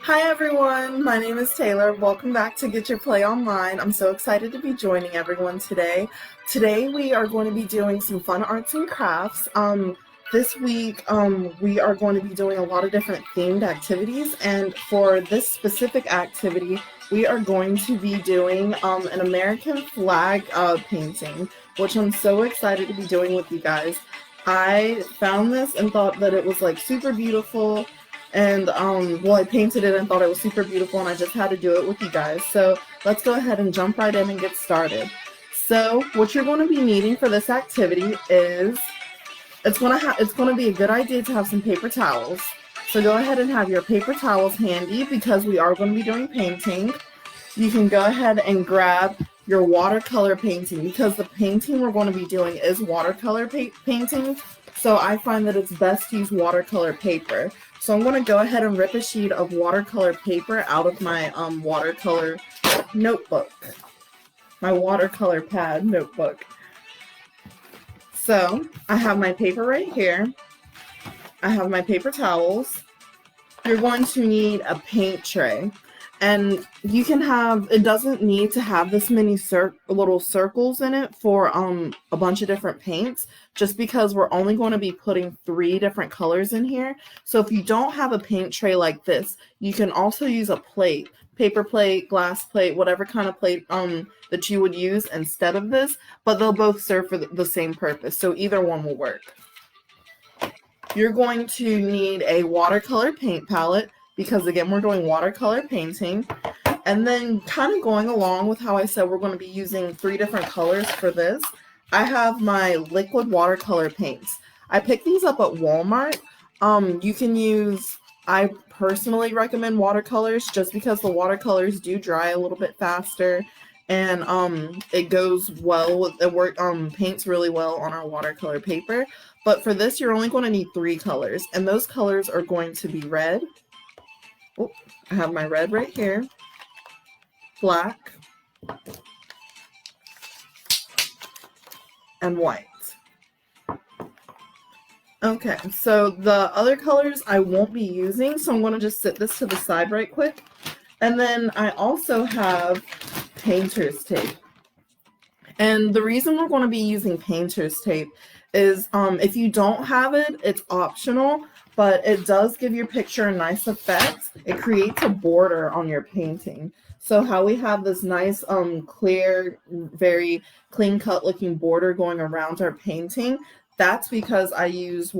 Hi everyone, my name is Taylor. Welcome back to Get Your Play Online. I'm so excited to be joining everyone today. Today we are going to be doing some fun arts and crafts. This week we are going to be doing a lot of different themed activities, and for this specific activity we are going to be doing an American flag painting, which I'm so excited to be doing with you guys. I found this and thought that it was like super beautiful, and well, I painted it and thought it was super beautiful, and I just had to do it with you guys. So let's go ahead and jump right in and get started. So what you're going to be needing for this activity is it's gonna be a good idea to have some paper towels. So go ahead and have your paper towels handy because we are going to be doing painting. You can go ahead and grab your watercolor painting because the painting we're going to be doing is watercolor painting. So I find that it's best to use watercolor paper. So I'm going to go ahead and rip a sheet of watercolor paper out of my watercolor notebook, my watercolor pad notebook. So I have my paper right here. I have my paper towels. You're going to need a paint tray. And you can have, it doesn't need to have this many little circles in it for a bunch of different paints, just because we're only going to be putting 3 different colors in here. So if you don't have a paint tray like this, you can also use a plate, paper plate, glass plate, whatever kind of plate that you would use instead of this, but they'll both serve for the same purpose, so either one will work. You're going to need a watercolor paint palette, because again we're doing watercolor painting. And then kind of going along with how I said we're going to be using 3 different colors for this, I have my liquid watercolor paints. I picked these up at Walmart. You can use, I personally recommend watercolors just because the watercolors do dry a little bit faster, and it goes well with it paints really well on our watercolor paper. But for this you're only going to need 3 colors, and those colors are going to be red. Oh, I have my red right here, black, and white. Okay, so the other colors I won't be using, so I'm going to just set this to the side right quick. And then I also have painter's tape. And the reason we're going to be using painter's tape is if you don't have it, it's optional, but it does give your picture a nice effect. It creates a border on your painting. So how we have this nice clear, very clean cut looking border going around our painting, that's because I use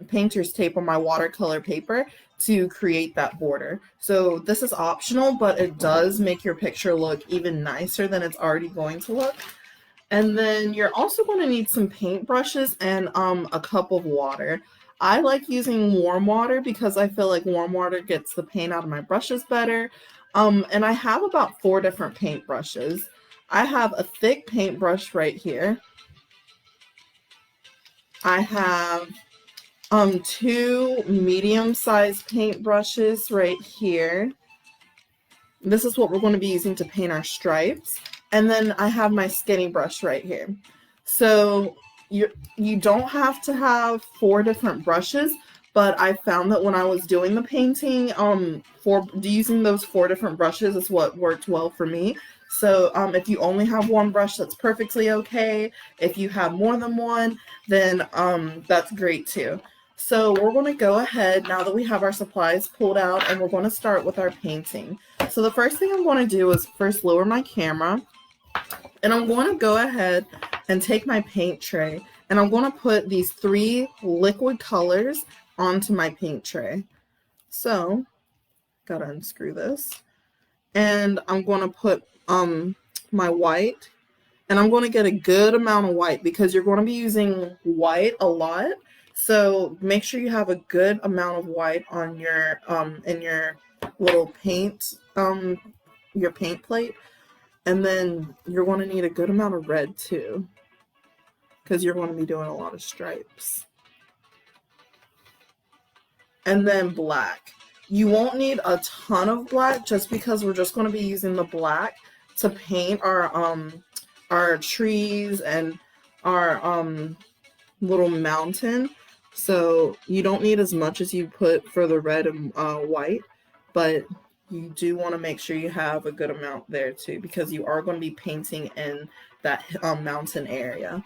painter's tape on my watercolor paper to create that border. So this is optional, but it does make your picture look even nicer than it's already going to look. And then you're also going to need some paint brushes and a cup of water. I like using warm water because I feel like warm water gets the paint out of my brushes better. And I have about 4 different paint brushes. I have a thick paintbrush right here. I have 2 medium-sized paint brushes right here. This is what we're going to be using to paint our stripes. And then I have my skinny brush right here. So you don't have to have 4 different brushes, but I found that when I was doing the painting, using those 4 different brushes is what worked well for me. So if you only have 1 brush, that's perfectly okay. If you have more than 1, then that's great too. So we're going to go ahead now that we have our supplies pulled out, and we're going to start with our painting. So the first thing I'm going to do is first lower my camera, and I'm going to go ahead and take my paint tray, and I'm going to put these 3 liquid colors onto my paint tray. So, gotta unscrew this. And I'm going to put my white, and I'm going to get a good amount of white because you're going to be using white a lot. So make sure you have a good amount of white on your in your little paint your paint plate. And then you're going to need a good amount of red too, because you're going to be doing a lot of stripes. And then black. You won't need a ton of black just because we're just going to be using the black to paint our trees and our little mountain. So you don't need as much as you put for the red and white, but you do want to make sure you have a good amount there too, because you are going to be painting in that mountain area.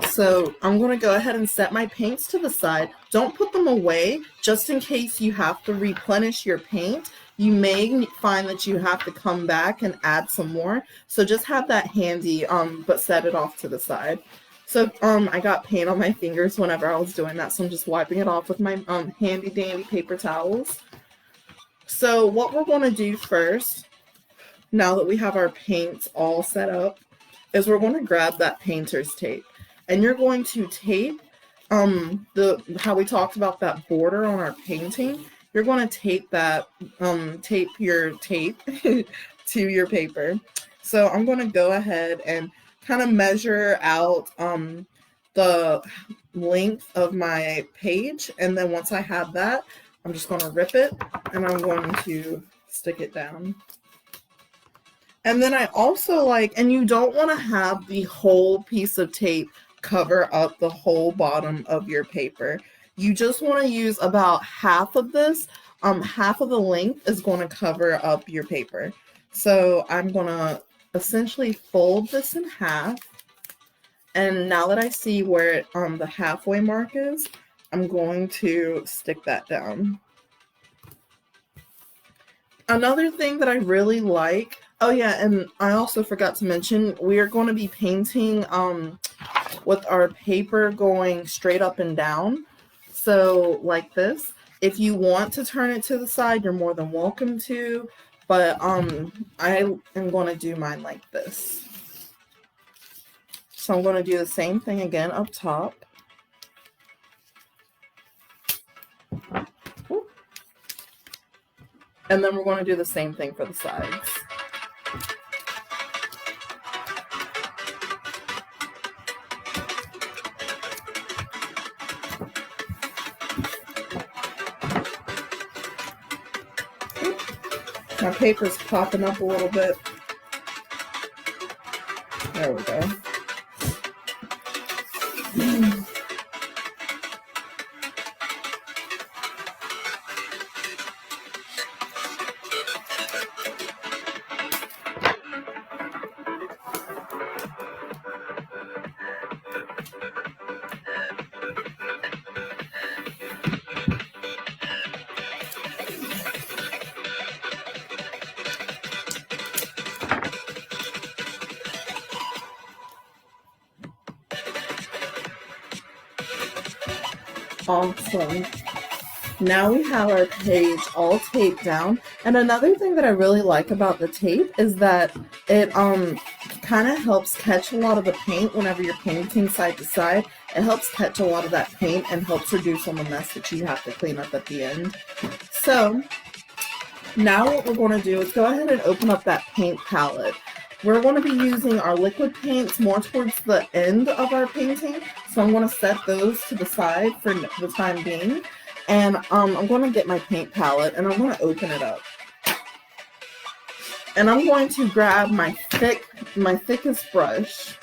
So I'm going to go ahead and set my paints to the side. Don't put them away, just in case you have to replenish your paint. You may find that you have to come back and add some more. So just have that handy, but set it off to the side. So I got paint on my fingers whenever I was doing that, so I'm just wiping it off with my handy dandy paper towels. So what we're going to do first, now that we have our paints all set up, is we're going to grab that painter's tape. And you're going to tape how we talked about that border on our painting. You're going to tape that, tape your tape to your paper. So I'm going to go ahead and kind of measure out the length of my page, and then once I have that, I'm just going to rip it and I'm going to stick it down. And then I also and you don't want to have the whole piece of tape cover up the whole bottom of your paper. You just want to use about half of this. Half of the length is going to cover up your paper. So I'm going to essentially fold this in half. And now that I see where the halfway mark is, I'm going to stick that down. Another thing that I really like, oh yeah, and I also forgot to mention, we are going to be painting with our paper going straight up and down. So like this. If you want to turn it to the side, you're more than welcome to, but I am going to do mine like this. So I'm going to do the same thing again up top. And then we're going to do the same thing for the sides. My paper's popping up a little bit. There we go. Awesome. Now we have our page all taped down. And another thing that I really like about the tape is that it kind of helps catch a lot of the paint whenever you're painting side to side. It helps catch a lot of that paint and helps reduce on the mess that you have to clean up at the end. So now what we're going to do is go ahead and open up that paint palette. We're going to be using our liquid paints more towards the end of our painting, so I'm going to set those to the side for the time being. And I'm going to get my paint palette and I'm going to open it up. And I'm going to grab my thickest brush,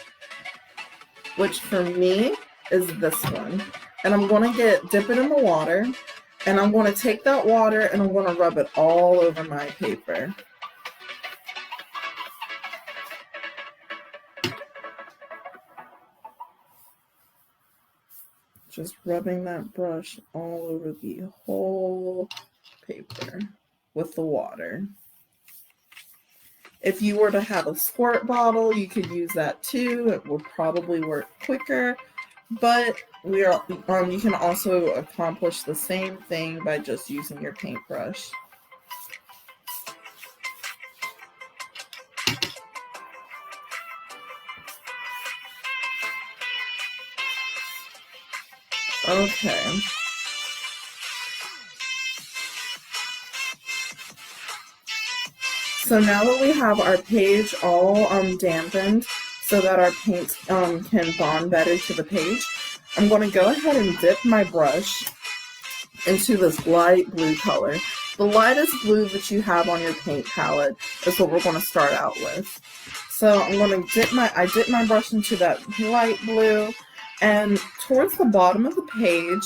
which for me is this one. And I'm going to dip it in the water, and I'm going to take that water and I'm going to rub it all over my paper. Just rubbing that brush all over the whole paper with the water. If you were to have a squirt bottle, you could use that too. It would probably work quicker, but you can also accomplish the same thing by just using your paintbrush. Okay. So now that we have our page all dampened so that our paints can bond better to the page, I'm going to go ahead and dip my brush into this light blue color. The lightest blue that you have on your paint palette is what we're going to start out with. So I'm going to dip my brush into that light blue, and towards the bottom of the page,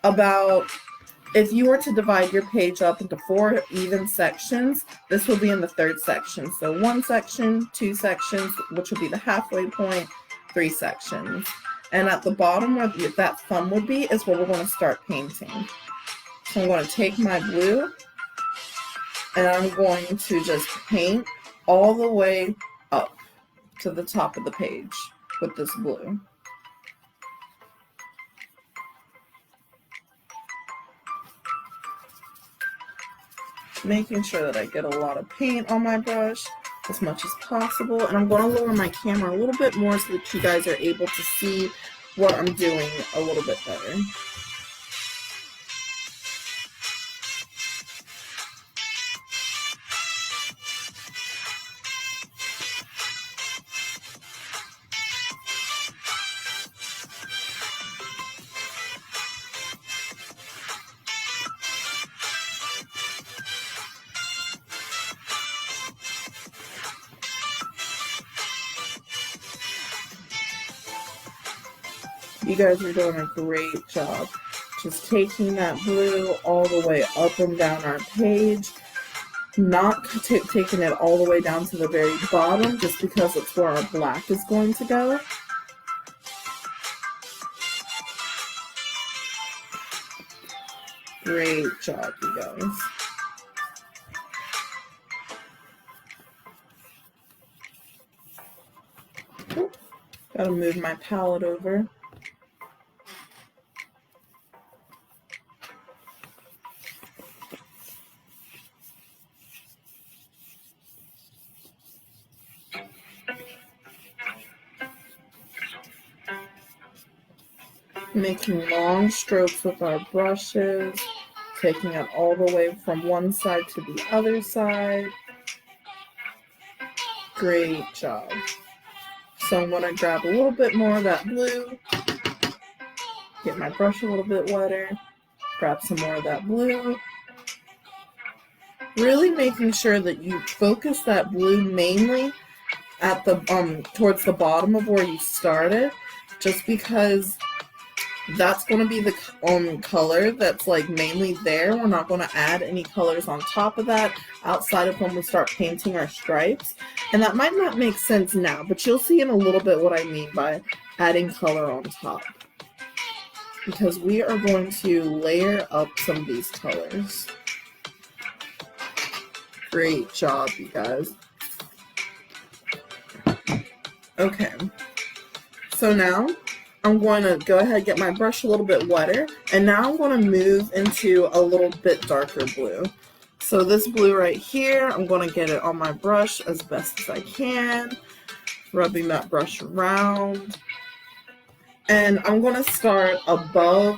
about, if you were to divide your page up into 4 even sections, this will be in the 3rd section. So 1 section, 2 sections, which would be the halfway point, 3 sections. And at the bottom where that thumb would be is where we're going to start painting. So I'm going to take my blue and I'm going to just paint all the way up to the top of the page with this blue. Making sure that I get a lot of paint on my brush as much as possible. And I'm going to lower my camera a little bit more so that you guys are able to see what I'm doing a little bit better. You guys are doing a great job. Just taking that blue all the way up and down our page. Not taking it all the way down to the very bottom, just because it's where our black is going to go. Great job, you guys. Gotta move my palette over. Making long strokes with our brushes, taking it all the way from one side to the other side. Great job. So I'm going to grab a little bit more of that blue, get my brush a little bit wetter, grab some more of that blue. Really making sure that you focus that blue mainly at the towards the bottom of where you started, just because that's going to be the color that's like mainly there. We're not going to add any colors on top of that outside of when we start painting our stripes. And that might not make sense now, but you'll see in a little bit what I mean by adding color on top. Because we are going to layer up some of these colors. Great job, you guys. Okay. So now I'm going to go ahead and get my brush a little bit wetter, and now I'm going to move into a little bit darker blue. So this blue right here, I'm going to get it on my brush as best as I can, rubbing that brush around. And I'm going to start above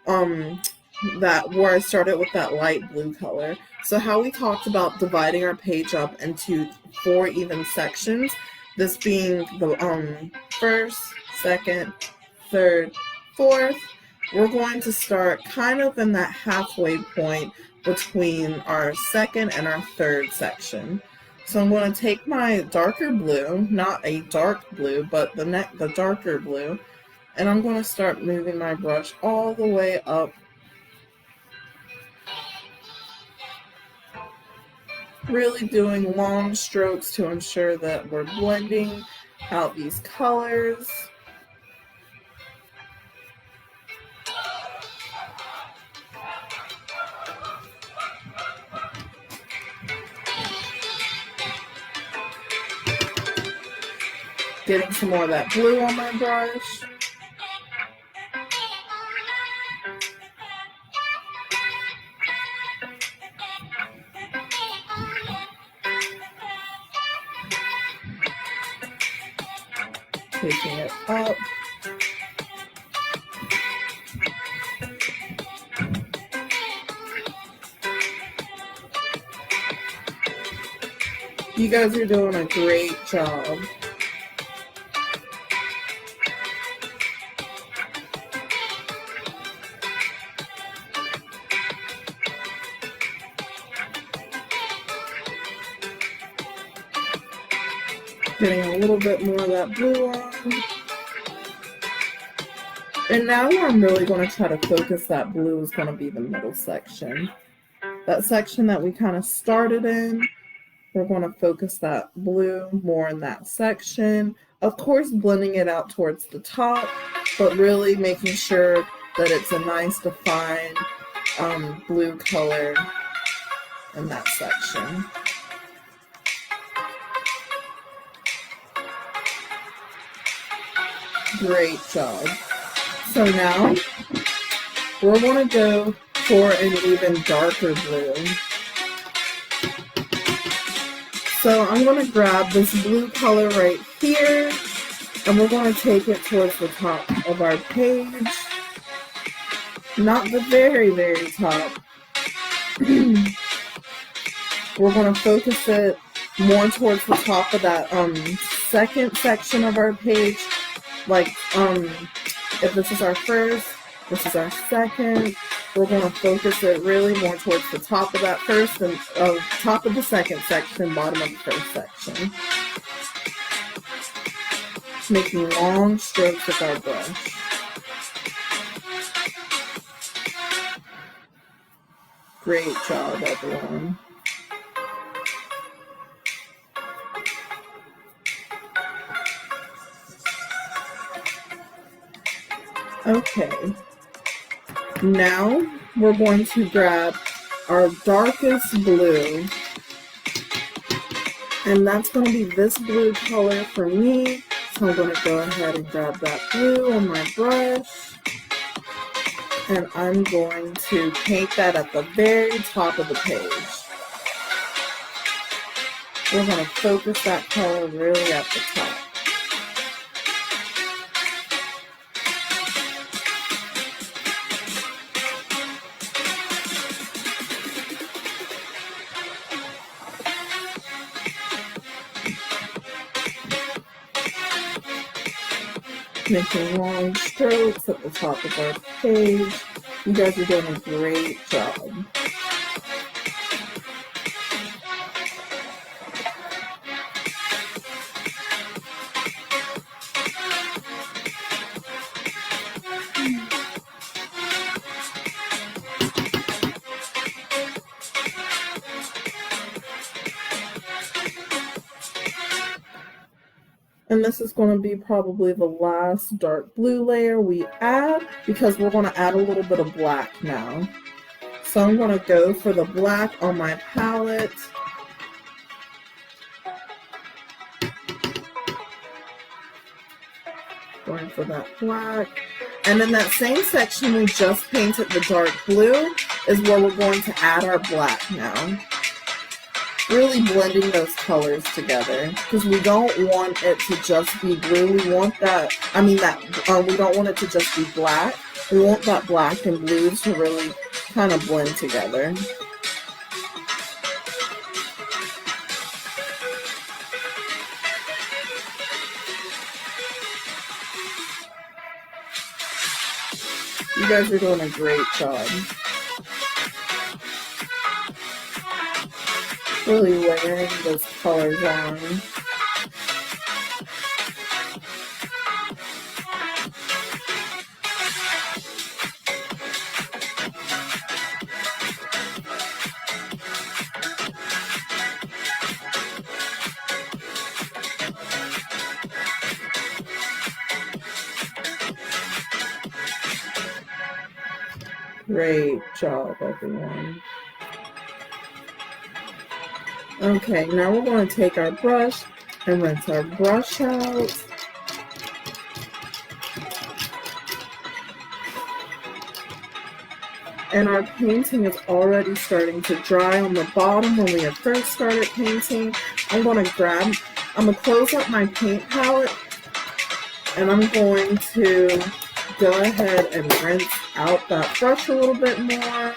that where I started with that light blue color. So how we talked about dividing our page up into 4 even sections, this being the first, second, third, fourth, we're going to start kind of in that halfway point between our second and our third section. So I'm going to take my darker blue, not a dark blue, but the darker blue, and I'm going to start moving my brush all the way up. Really doing long strokes to ensure that we're blending out these colors. Getting some more of that blue on my brush. Taking it up. You guys are doing a great job. Getting a little bit more of that blue on. And now where I'm really going to try to focus that blue is going to be the middle section. That section that we kind of started in, we're going to focus that blue more in that section. Of course, blending it out towards the top, but really making sure that it's a nice defined blue color in that section. Great job. So now we're going to go for an even darker blue. So I'm going to grab this blue color right here, and we're going to take it towards the top of our page. Not the very, very top. We're going to focus it more towards the top of that second section of our page. Like, if this is our first, this is our second. We're going to focus it really more towards the top of that first and top of the second section, bottom of the first section. Making long strokes with our brush. Great job, everyone. Okay. Now we're going to grab our darkest blue, and that's going to be this blue color for me. So I'm going to go ahead and grab that blue on my brush, and I'm going to paint that at the very top of the page. We're going to focus that color really at the top. Making long strokes at the top of our page. You guys are doing a great job. And this is going to be probably the last dark blue layer we add, because we're going to add a little bit of black now. So I'm going to go for the black on my palette. Going for that black. And in that same section we just painted the dark blue is where we're going to add our black now. Really blending those colors together, because we don't want it to just be blue. We want that, we don't want it to just be black. We want that black and blue to really kind of blend together. You guys are doing a great job. Really layering those colors on. Great job, everyone. Okay, now we're going to take our brush and rinse our brush out. And our painting is already starting to dry on the bottom when we had first started painting. I'm going to close up my paint palette, and I'm going to go ahead and rinse out that brush a little bit more.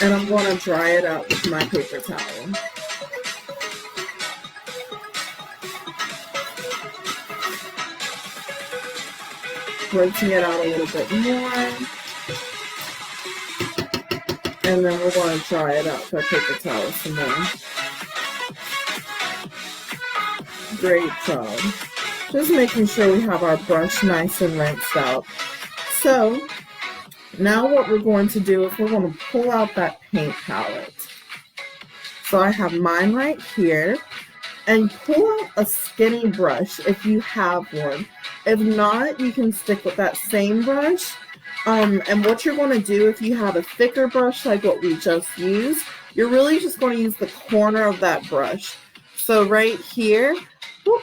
And I'm going to dry it out with my paper towel. Rinsing it out a little bit more. And then we're going to dry it out with our paper towel some more. Great job. Just making sure we have our brush nice and rinsed out. So now what we're going to do is we're going to pull out that paint palette. So I have mine right here, and pull out a skinny brush if you have one. If not, you can stick with that same brush. And what you're going to do if you have a thicker brush like what we just used, you're really just going to use the corner of that brush. So right here, whoop,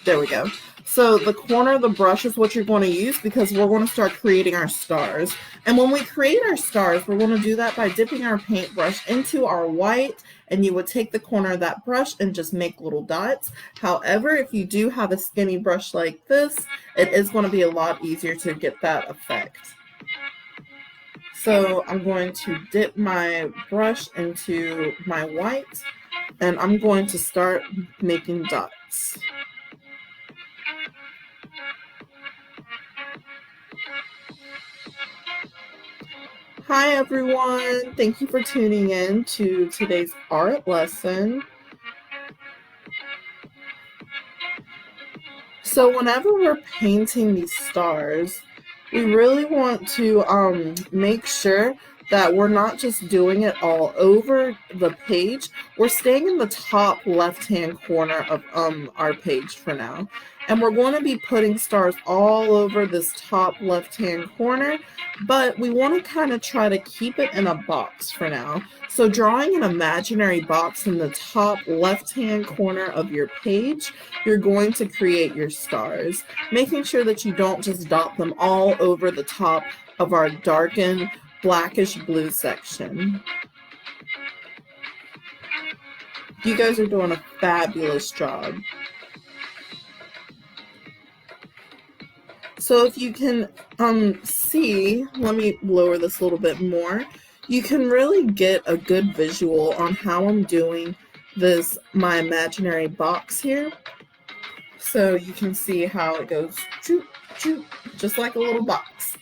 there we go. So the corner of the brush is what you're going to use because we're going to start creating our stars. And when we create our stars, we're going to do that by dipping our paintbrush into our white, and you would take the corner of that brush and just make little dots. However, if you do have a skinny brush like this, it is going to be a lot easier to get that effect. So I'm going to dip my brush into my white, and I'm going to start making dots. Hi everyone, thank you for tuning in to today's art lesson. So whenever we're painting these stars, we really want to make sure that we're not just doing it all over the page. We're staying in the top left-hand corner of our page for now. And we're going to be putting stars all over this top left-hand corner, but we want to kind of try to keep it in a box for now. So drawing an imaginary box in the top left-hand corner of your page, you're going to create your stars, making sure that you don't just dot them all over the top of our darkened blackish blue section. You guys are doing a fabulous job. So if you can see, let me lower this a little bit more, you can really get a good visual on how I'm doing this, my imaginary box here. So you can see how it goes, choop, choop, just like a little box.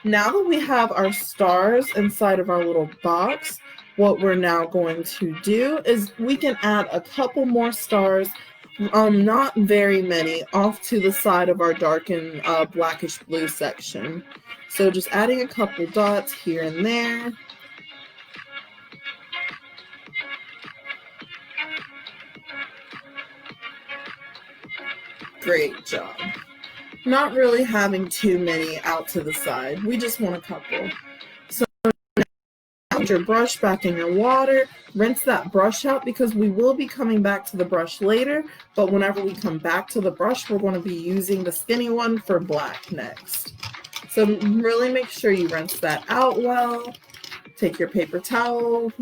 Now that we have our stars inside of our little box, what we're now going to do is we can add a couple more stars, not very many, off to the side of our darkened blackish blue section. So just adding a couple dots here and there. Great job. Not really having too many out to the side. We just want a couple. So now put your brush back in your water. Rinse that brush out because we will be coming back to the brush later, but whenever we come back to the brush, we're going to be using the skinny one for black next. So really make sure you rinse that out well. Take your paper towel,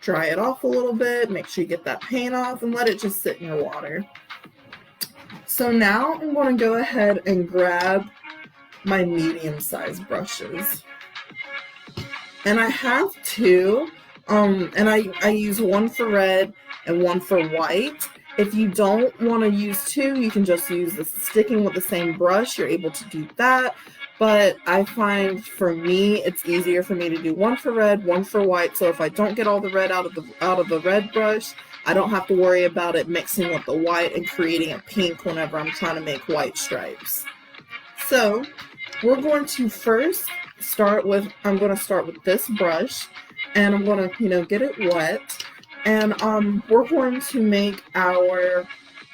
dry it off a little bit, make sure you get that paint off and let it just sit in your water. So now I'm going to go ahead and grab my medium-sized brushes. And I have two, and I use one for red and one for white. If you don't want to use two, you can just use sticking with the same brush. You're able to do that. But I find for me, it's easier for me to do one for red, one for white. So if I don't get all the red out of the red brush, I don't have to worry about it mixing with the white and creating a pink whenever I'm trying to make white stripes. So we're going to first start with, I'm going to start with this brush, and I'm going to, get it wet, and we're going to make our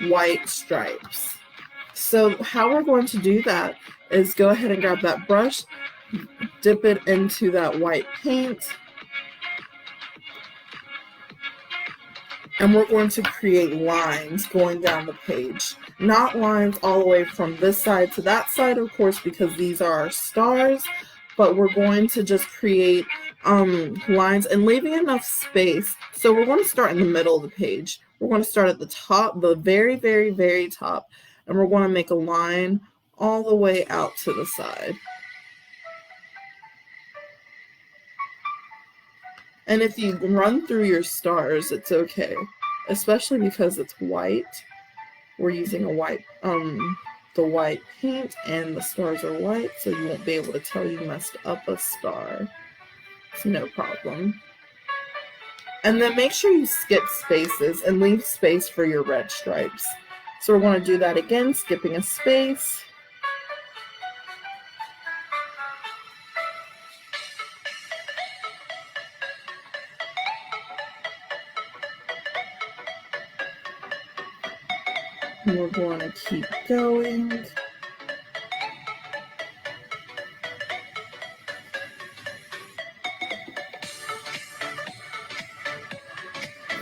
white stripes. So how we're going to do that is go ahead and grab that brush, dip it into that white paint, and we're going to create lines going down the page. Not lines all the way from this side to that side, of course, because these are our stars, but we're going to just create lines and leaving enough space. So we're going to start in the middle of the page. We're going to start at the top, the very, very, very top, and we're going to make a line all the way out to the side. And if you run through your stars, it's okay, especially because it's white. We're using a white, the white paint, and the stars are white, so you won't be able to tell you messed up a star. It's no problem. And then make sure you skip spaces and leave space for your red stripes. So we're going to do that again, skipping a space. And we're going to keep going.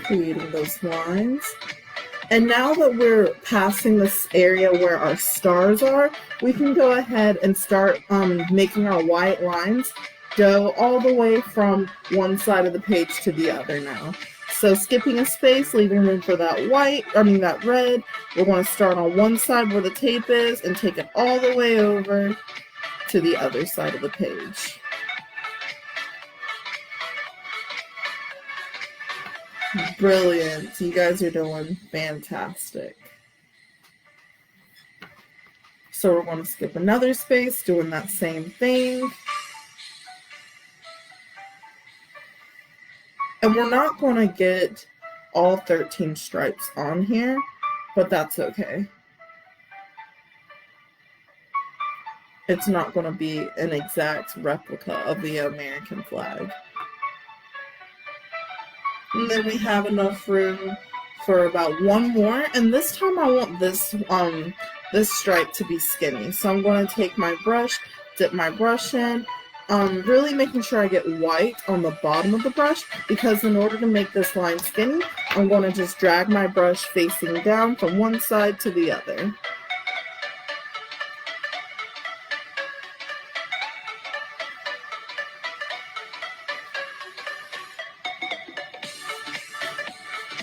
Creating those lines. And now that we're passing this area where our stars are, we can go ahead and start making our white lines go all the way from one side of the page to the other now. So skipping a space, leaving room for that that red. We're going to start on one side where the tape is and take it all the way over to the other side of the page. Brilliant. You guys are doing fantastic. So we're going to skip another space, doing that same thing. And we're not going to get all 13 stripes on here, but that's okay. It's not going to be an exact replica of the American flag. And then we have enough room for about one more. And this time I want this stripe to be skinny. So I'm going to take my brush, dip my brush in, really making sure I get white on the bottom of the brush, because in order to make this line skinny, I'm going to just drag my brush facing down from one side to the other.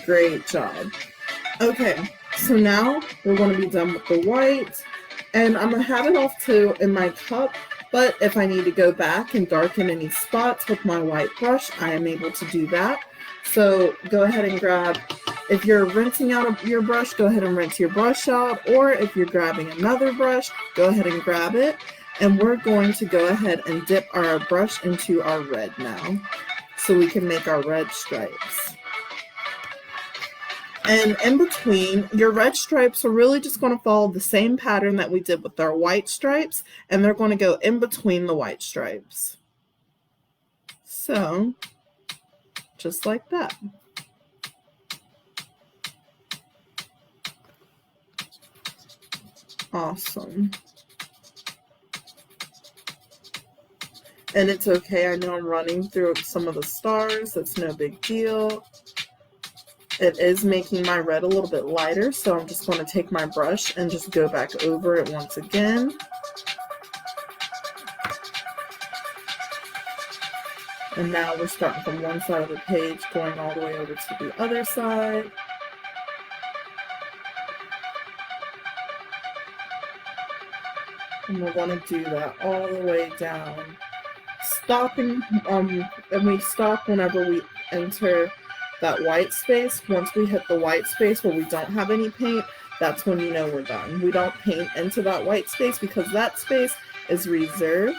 Great job. Okay, so now we're going to be done with the white, and I'm going to have it off to in my cup, but if I need to go back and darken any spots with my white brush, I am able to do that. So go ahead and grab, if you're rinsing out your brush, go ahead and rinse your brush out, or if you're grabbing another brush, go ahead and grab it, and we're going to go ahead and dip our brush into our red now, so we can make our red stripes. And in between, your red stripes are really just going to follow the same pattern that we did with our white stripes, and they're going to go in between the white stripes. So, just like that. Awesome. And it's okay, I know I'm running through some of the stars, that's no big deal. It is making my red a little bit lighter, so I'm just going to take my brush and just go back over it once again. And now we're starting from one side of the page, going all the way over to the other side. And we're going to do that all the way down. Stopping, and we stop whenever we enter that white space. Once we hit the white space where we don't have any paint, that's when you know we're done. We don't paint into that white space because that space is reserved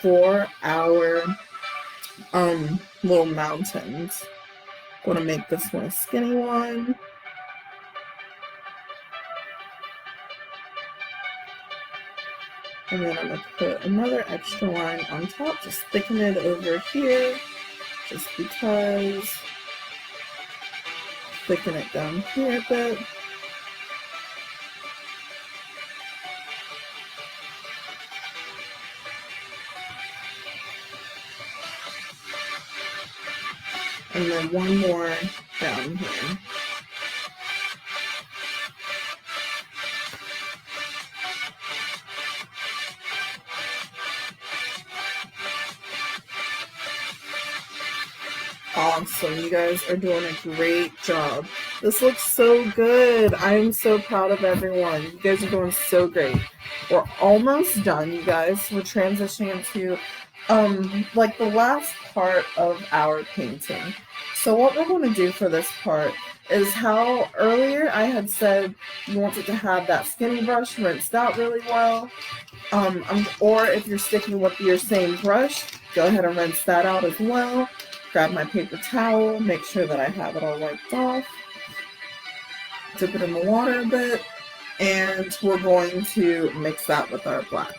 for our little mountains. I'm going to make this one a skinny one. And then I'm going to put another extra line on top, just thicken it over here, just because. Thicken it down here a bit. And then one more down here. Awesome, you guys are doing a great job. This looks so good. I am so proud of everyone. You guys are doing so great. We're almost done, you guys. We're transitioning into like the last part of our painting. So what we're going to do for this part is how earlier I had said you wanted to have that skinny brush rinsed out really well. Or if you're sticking with your same brush, go ahead and rinse that out as well. Grab my paper towel, make sure that I have it all wiped off. Dip it in the water a bit. And we're going to mix that with our black.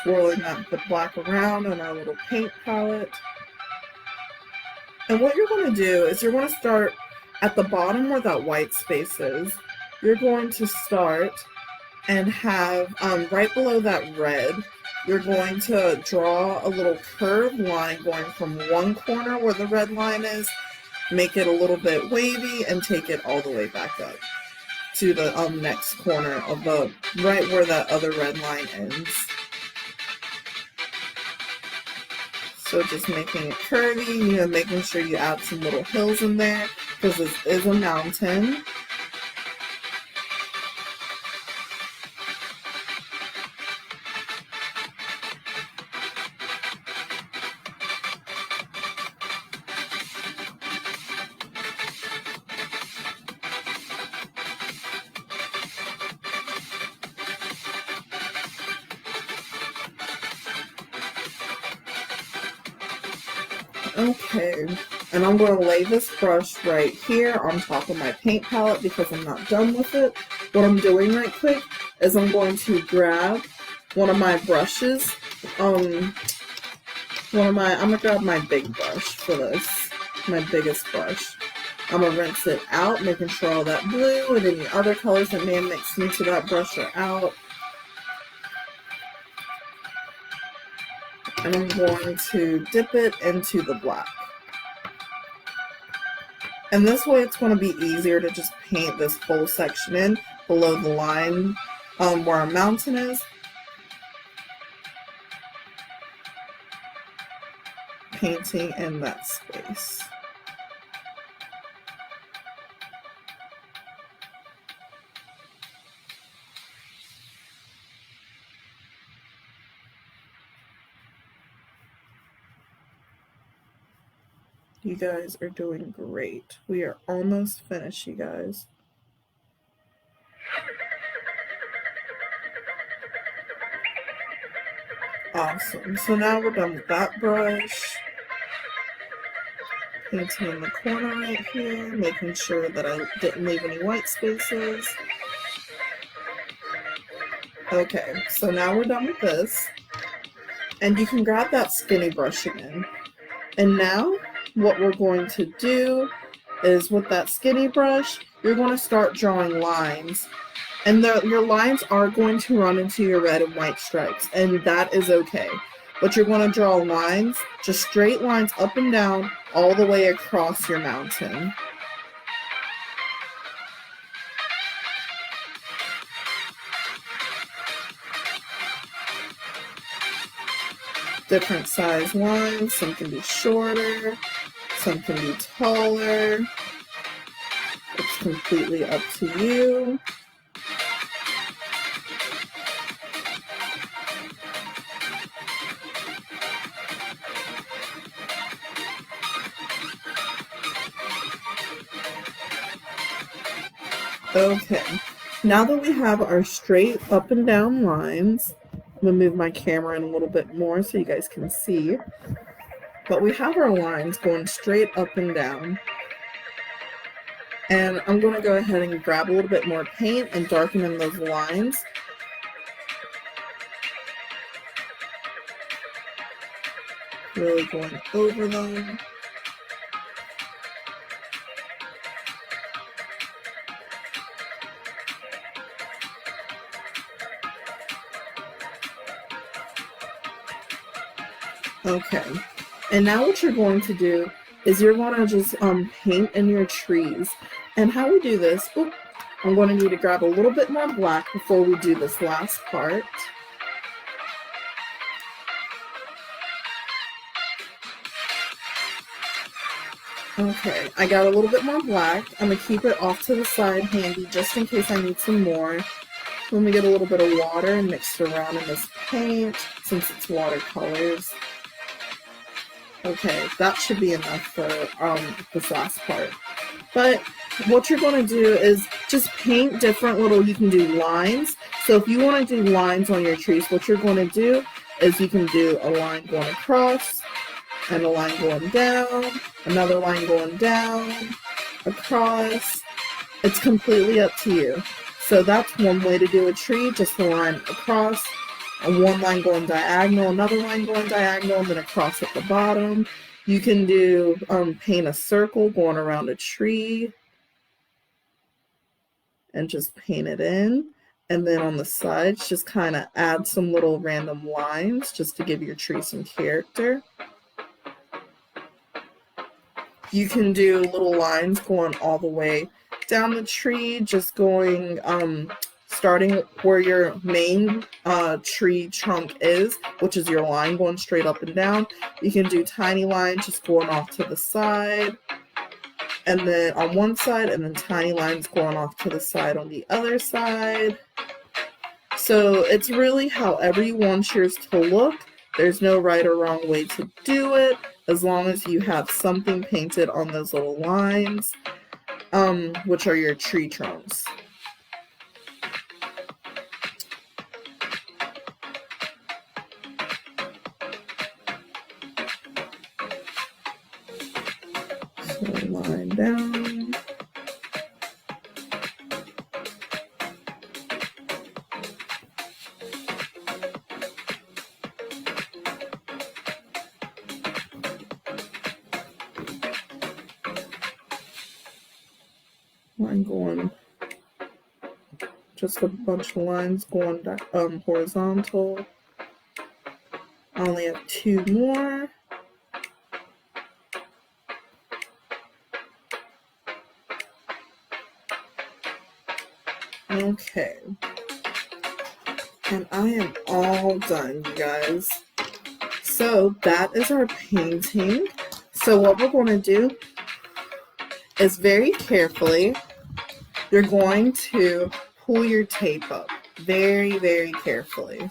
Swirling that black around on our little paint palette. And what you're going to do is you're going to start at the bottom where that white space is. You're going to start and have right below that red, you're going to draw a little curved line going from one corner where the red line is, make it a little bit wavy, and take it all the way back up to the next corner of the, right where that other red line ends. So just making it curvy, making sure you add some little hills in there, because this is a mountain. Okay, and I'm going to lay this brush right here on top of my paint palette because I'm not done with it. What I'm doing right quick is I'm going to grab one of my brushes. I'm going to grab my big brush for this, my biggest brush. I'm going to rinse it out, making sure all that blue and any other colors that may have mixed into that brush are out. And I'm going to dip it into the black. And this way it's going to be easier to just paint this full section in below the line where our mountain is. Painting in that space. You guys are doing great. We are almost finished, you guys. Awesome. So now we're done with that brush. Painting in the corner right here, making sure that I didn't leave any white spaces. Okay, so now we're done with this. And you can grab that skinny brush again. And now what we're going to do is with that skinny brush, you're going to start drawing lines. And your lines are going to run into your red and white stripes, and that is okay. But you're going to draw lines, just straight lines up and down, all the way across your mountain. Different size lines, some can be shorter, some can be taller. It's completely up to you. Okay, now that we have our straight up and down lines, I'm going to move my camera in a little bit more so you guys can see. But we have our lines going straight up and down. And I'm going to go ahead and grab a little bit more paint and darken in those lines. Really going over them. Okay, and now what you're going to do is you're going to just paint in your trees. And how we do this, I'm going to need to grab a little bit more black before we do this last part. Okay, I got a little bit more black. I'm going to keep it off to the side handy just in case I need some more. Let me get a little bit of water and mix it around in this paint since it's watercolors. Okay, that should be enough for this last part. But what you're going to do is just paint different little, you can do lines. So if you want to do lines on your trees, what you're going to do is you can do a line going across, and a line going down, another line going down, across. It's completely up to you. So that's one way to do a tree, just a line across, and one line going diagonal, another line going diagonal, and then across at the bottom. You can do paint a circle going around a tree and just paint it in. And then on the sides, just kind of add some little random lines just to give your tree some character. You can do little lines going all the way down the tree, just going, starting where your main tree trunk is, which is your line going straight up and down. You can do tiny lines just going off to the side, and then on one side, and then tiny lines going off to the side on the other side. So it's really however you want yours to look. There's no right or wrong way to do it, as long as you have something painted on those little lines, which are your tree trunks. So line down. Line going, just a bunch of lines going horizontal. I only have 2 more. Okay. And I am all done, you guys. So that is our painting. So what we're going to do is very carefully, you're going to pull your tape up very, very carefully.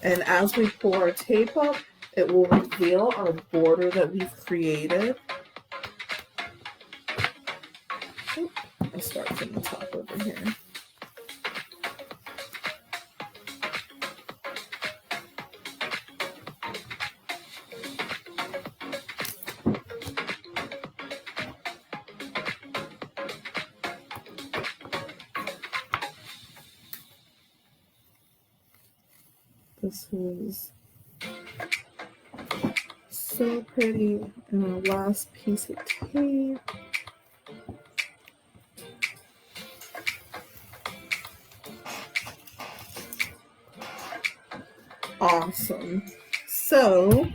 And as we pull our tape up, it will reveal our border that we've created. I'll start from the top over here. This is so pretty. And our last piece of tape. Awesome. So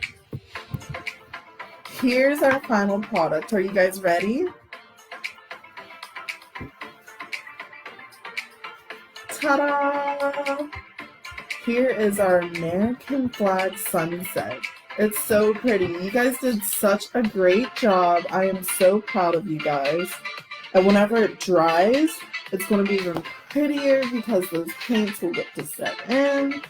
here's our final product. Are you guys ready? Ta-da! Here is our American flag sunset. It's so pretty. You guys did such a great job. I am so proud of you guys. And whenever it dries, it's going to be even prettier because those paints will get to set in.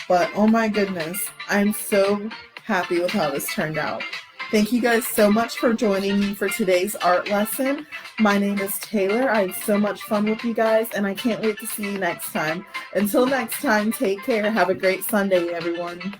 But oh my goodness, I'm so happy with how this turned out. Thank you guys so much for joining me for today's art lesson. My name is Taylor. I had so much fun with you guys, and I can't wait to see you next time. Until next time, take care. Have a great Sunday, everyone.